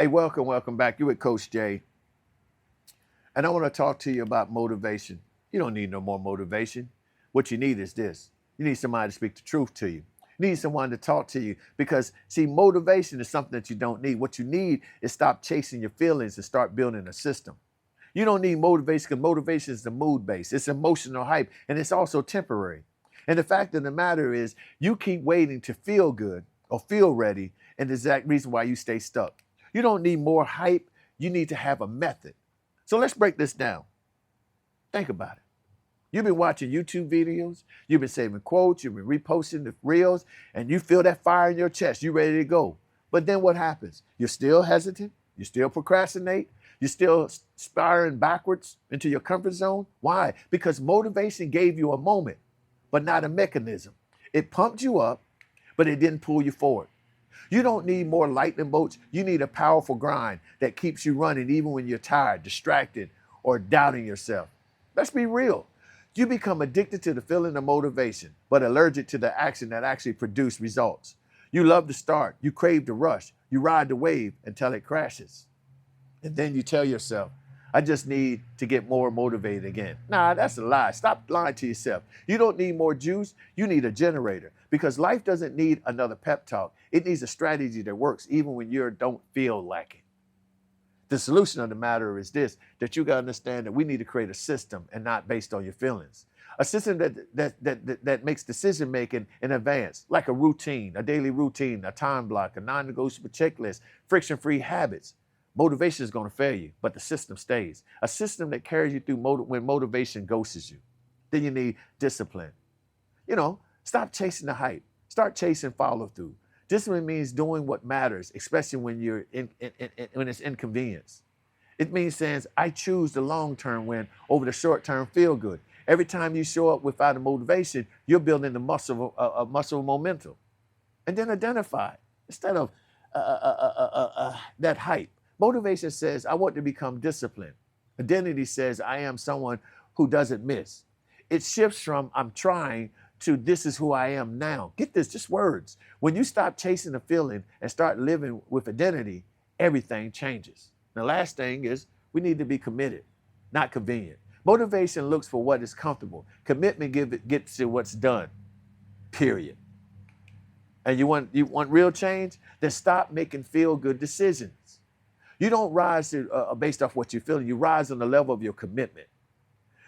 Hey, welcome back. You with Coach Jay. And I want to talk to you about motivation. You don't need no more motivation. What you need is this. You need somebody to speak the truth to you. You need someone to talk to you because, see, motivation is something that you don't need. What you need is stop chasing your feelings and start building a system. You don't need motivation because motivation is the mood based. It's emotional hype and it's also temporary. And the fact of the matter is, you keep waiting to feel good or feel ready, and the exact reason why you stay stuck. You don't need more hype. You need to have a method. So let's break this down. Think about it. You've been watching YouTube videos, you've been saving quotes, you've been reposting the reels, and you feel that fire in your chest. You're ready to go. But then what happens? You're still hesitant. You still procrastinate. You're still spiraling backwards into your comfort zone. Why? Because motivation gave you a moment, but not a mechanism. It pumped you up, but it didn't pull you forward. You don't need more lightning bolts. You need a powerful grind that keeps you running even when you're tired, distracted, or doubting yourself. Let's be real. You become addicted to the feeling of motivation, but allergic to the action that actually produces results. You love the start. You crave the rush. You ride the wave until it crashes. And then you tell yourself, I just need to get more motivated again. Nah, that's a lie. Stop lying to yourself. You don't need more juice. You need a generator because life doesn't need another pep talk. It needs a strategy that works even when you don't feel like it. The solution of the matter is this, that you got to understand that we need to create a system and not based on your feelings. A system that makes decision making in advance, like a routine, a daily routine, a time block, a non-negotiable checklist, friction-free habits. Motivation is going to fail you, but the system stays. A system that carries you through when motivation ghosts you. Then you need discipline. Stop chasing the hype. Start chasing follow through. Discipline means doing what matters, especially when you're when it's inconvenience. It means saying, I choose the long-term win over the short-term feel good. Every time you show up without a motivation, you're building the muscle of momentum. And then identify instead of that hype. Motivation says, I want to become disciplined. Identity says, I am someone who doesn't miss. It shifts from I'm trying to this is who I am now. Get this, just words. When you stop chasing the feeling and start living with identity, everything changes. The last thing is we need to be committed, not convenient. Motivation looks for what is comfortable. Commitment gets to what's done, period. And you want real change? Then stop making feel-good decisions. You don't rise based off what you're feeling. You rise on the level of your commitment.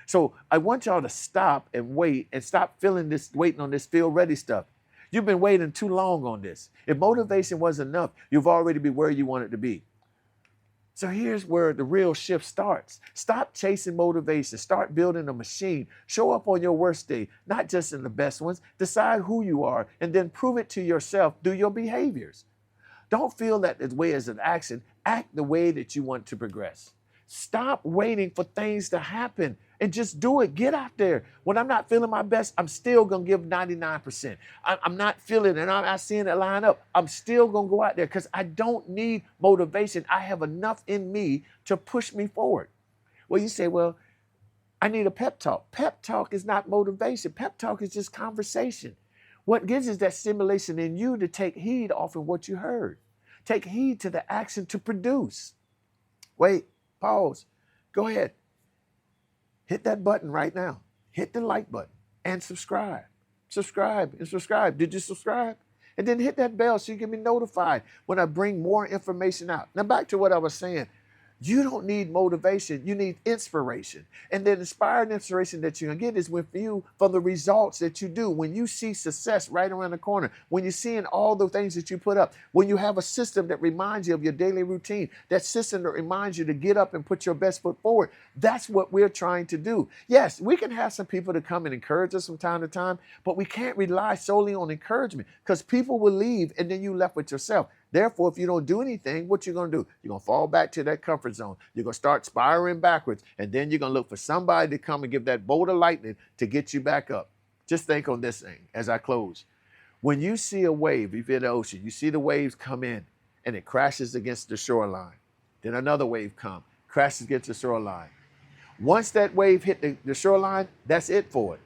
So I want y'all to stop and wait and stop waiting on this feel-ready stuff. You've been waiting too long on this. If motivation wasn't enough, you've already been where you want it to be. So here's where the real shift starts. Stop chasing motivation. Start building a machine. Show up on your worst day, not just in the best ones. Decide who you are and then prove it to yourself through your behaviors. Don't feel that the way is an action. Act the way that you want to progress. Stop waiting for things to happen and just do it. Get out there. When I'm not feeling my best, I'm still going to give 99%. I'm not feeling it and I'm not seeing it line up. I'm still going to go out there because I don't need motivation. I have enough in me to push me forward. Well, you say, well, I need a pep talk. Pep talk is not motivation. Pep talk is just conversation. What gives is that stimulation in you to take heed off of what you heard. Take heed to the action to produce. Wait, pause. Go ahead. Hit that button right now. Hit the like button and subscribe. Subscribe and subscribe. Did you subscribe? And then hit that bell so you can be notified when I bring more information out. Now back to what I was saying. You don't need motivation. You need inspiration. And the inspired inspiration that you're going to get is with you from the results that you do. When you see success right around the corner, when you're seeing all the things that you put up, when you have a system that reminds you of your daily routine, that system that reminds you to get up and put your best foot forward, that's what we're trying to do. Yes, we can have some people to come and encourage us from time to time, but we can't rely solely on encouragement because people will leave and then you're left with yourself. Therefore, if you don't do anything, what you're going to do? You're going to fall back to that comfort zone. You're going to start spiraling backwards, and then you're going to look for somebody to come and give that bolt of lightning to get you back up. Just think on this thing as I close. When you see a wave, if you're in the ocean, you see the waves come in, and it crashes against the shoreline. Then another wave comes, crashes against the shoreline. Once that wave hit the shoreline, that's it for it.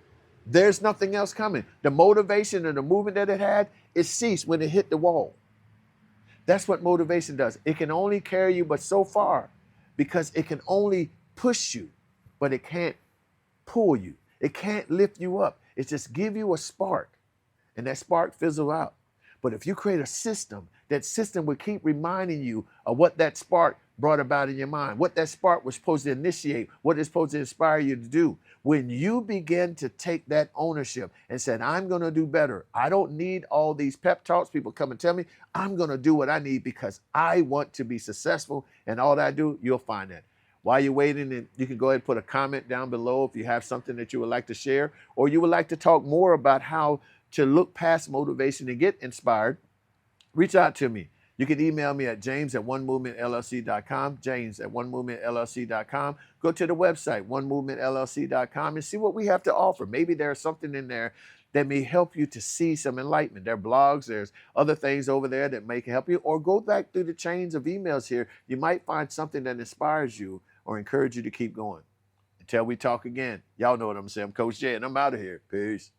There's nothing else coming. The motivation and the movement that it had, it ceased when it hit the wall. That's what motivation does. It can only carry you but so far, because it can only push you, but it can't pull you. It can't lift you up. It just give you a spark, and that spark fizzle out. But if you create a system, that system will keep reminding you of what that spark brought about in your mind, what that spark was supposed to initiate, what it's supposed to inspire you to do. When you begin to take that ownership and said, I'm going to do better. I don't need all these pep talks. People come and tell me, I'm going to do what I need because I want to be successful. And all that I do, you'll find that. While you're waiting, you can go ahead and put a comment down below if you have something that you would like to share, or you would like to talk more about how to look past motivation and get inspired. Reach out to me. You can email me at james@onemovementllc.com, james@onemovementllc.com. Go to the website, onemovementllc.com, and see what we have to offer. Maybe there's something in there that may help you to see some enlightenment. There are blogs, there's other things over there that may help you, or go back through the chains of emails here. You might find something that inspires you or encourage you to keep going. Until we talk again, y'all know what I'm saying. I'm Coach Jay, and I'm out of here. Peace.